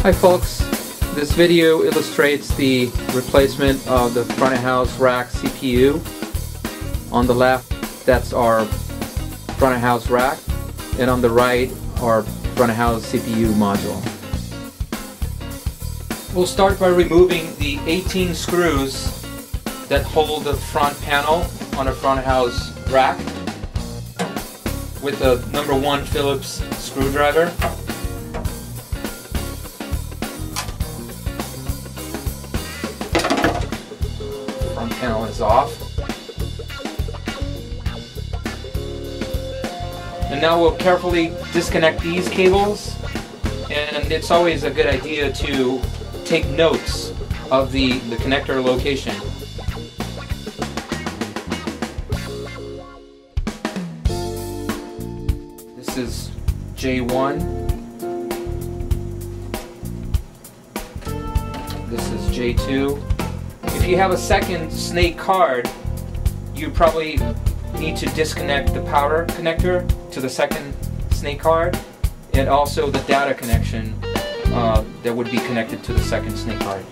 Hi folks, this video illustrates the replacement of the front of house rack CPU. On the left, that's our front of house rack, and on the right, our front of house CPU module. We'll start by removing the 18 screws that hold the front panel on a front of house rack with the #1 Phillips screwdriver. Front panel is off. And now we'll carefully disconnect these cables, and it's always a good idea to take notes of the connector location. This is J1. This is J2. If you have a second snake card, you probably need to disconnect the power connector to the second snake card, and also the data connection that would be connected to the second snake card.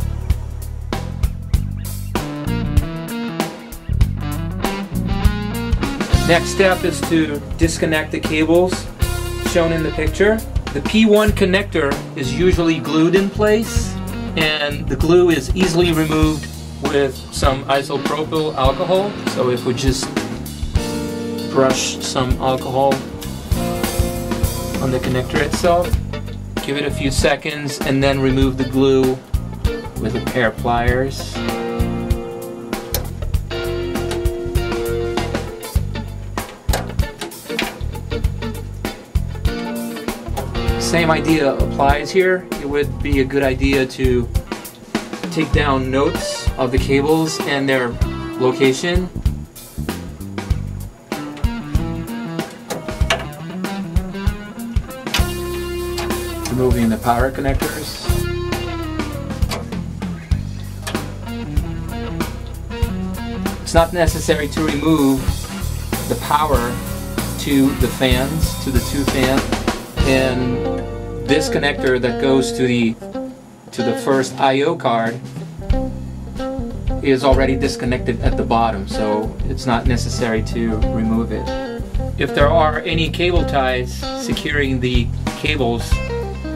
Next step is to disconnect the cables shown in the picture. The P1 connector is usually glued in place, and the glue is easily removed with some isopropyl alcohol. So if we just brush some alcohol on the connector itself, give it a few seconds, and then remove the glue with a pair of pliers. Same idea applies here. It would be a good idea to take down notes of the cables and their location. Removing the power connectors. It's not necessary to remove the power to the fans, to the two fans, and this connector that goes to the first I/O card is already disconnected at the bottom, so it's not necessary to remove it. If there are any cable ties securing the cables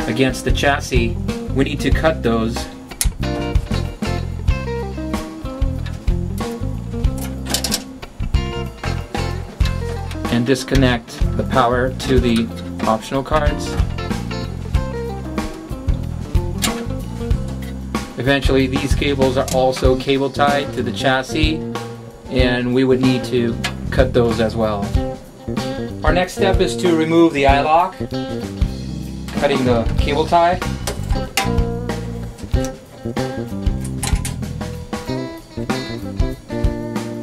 against the chassis, we need to cut those. And disconnect the power to the optional cards. Eventually these cables are also cable tied to the chassis, and we would need to cut those as well. Our next step is to remove the eye lock, cutting the cable tie.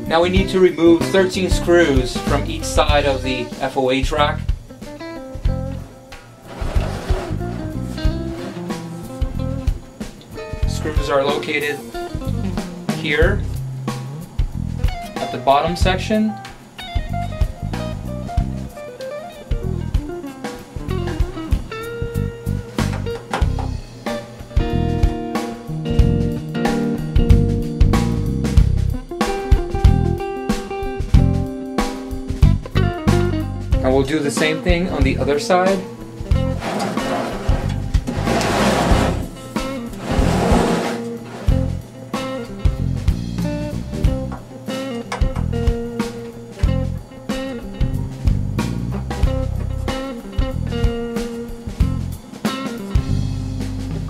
Now we need to remove 13 screws from each side of the FOH rack. Screws are located here at the bottom section. And we'll do the same thing on the other side.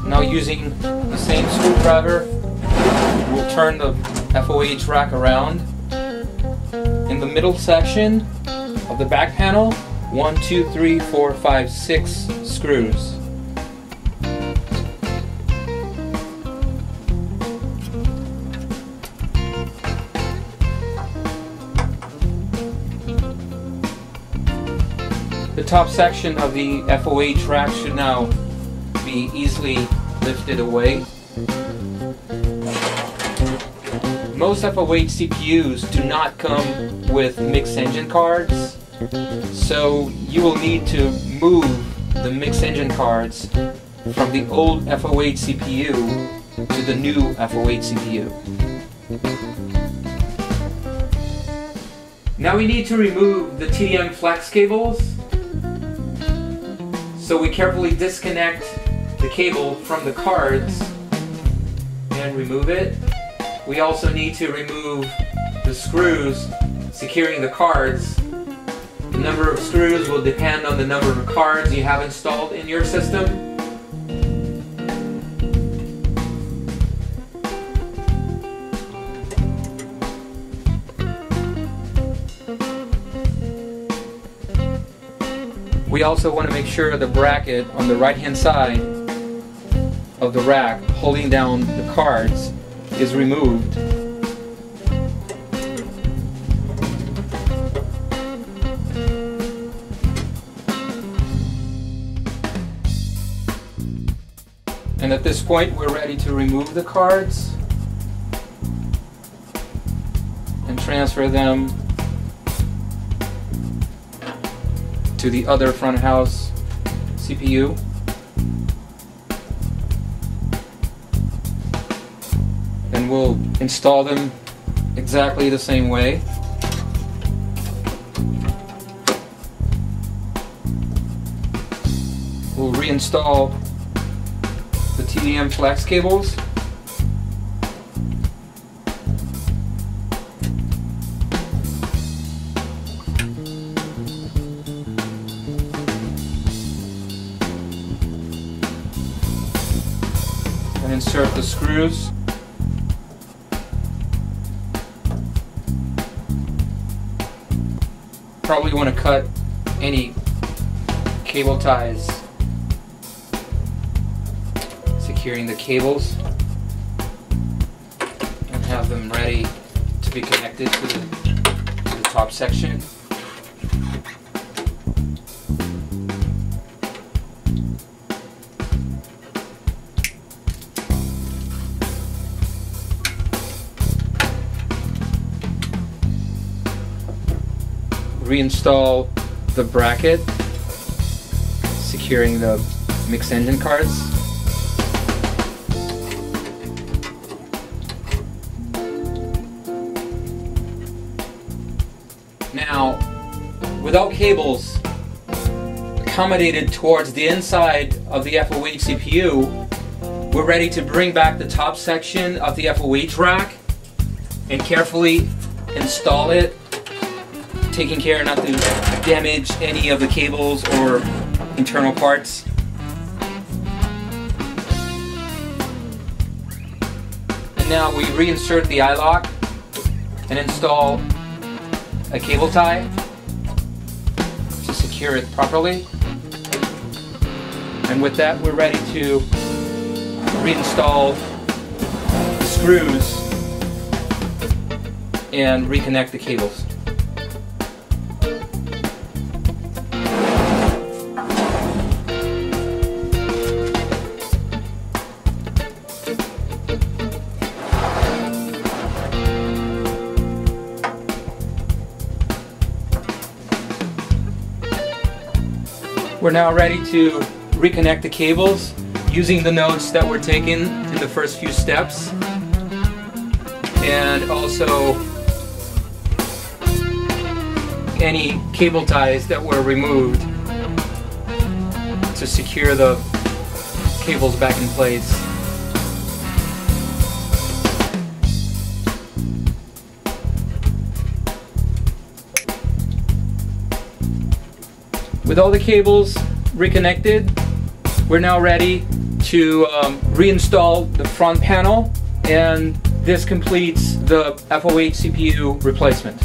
Now using the same screwdriver, we'll turn the FOH rack around. In the middle section of the back panel, 1, 2, 3, 4, 5, 6 screws. The top section of the FOH rack should now be easily lifted away. Most FOH CPUs do not come with mixed engine cards, so you will need to move the mixed engine cards from the old FOH CPU to the new FOH CPU. Now we need to remove the TDM flex cables. So we carefully disconnect the cable from the cards and remove it. We also need to remove the screws securing the cards. The number of screws will depend on the number of cards you have installed in your system. We also want to make sure the bracket on the right hand side of the rack holding down the cards is removed. And at this point we're ready to remove the cards and transfer them to the other front house CPU. And we'll install them exactly the same way. We'll reinstall the TDM flex cables. And insert the screws. Probably want to cut any cable ties securing the cables and have them ready to be connected to the top section. Reinstall the bracket securing the mixed engine cards. Now, without cables accommodated towards the inside of the FOH CPU, we're ready to bring back the top section of the FOH rack and carefully install it, taking care not to damage any of the cables or internal parts. And now we reinsert the eye lock and install a cable tie to secure it properly. And with that, we're ready to reinstall the screws and reconnect the cables. We're now ready to reconnect the cables using the notes that were taken in the first few steps, and also any cable ties that were removed to secure the cables back in place. With all the cables reconnected, we're now ready to reinstall the front panel, and this completes the FOH CPU replacement.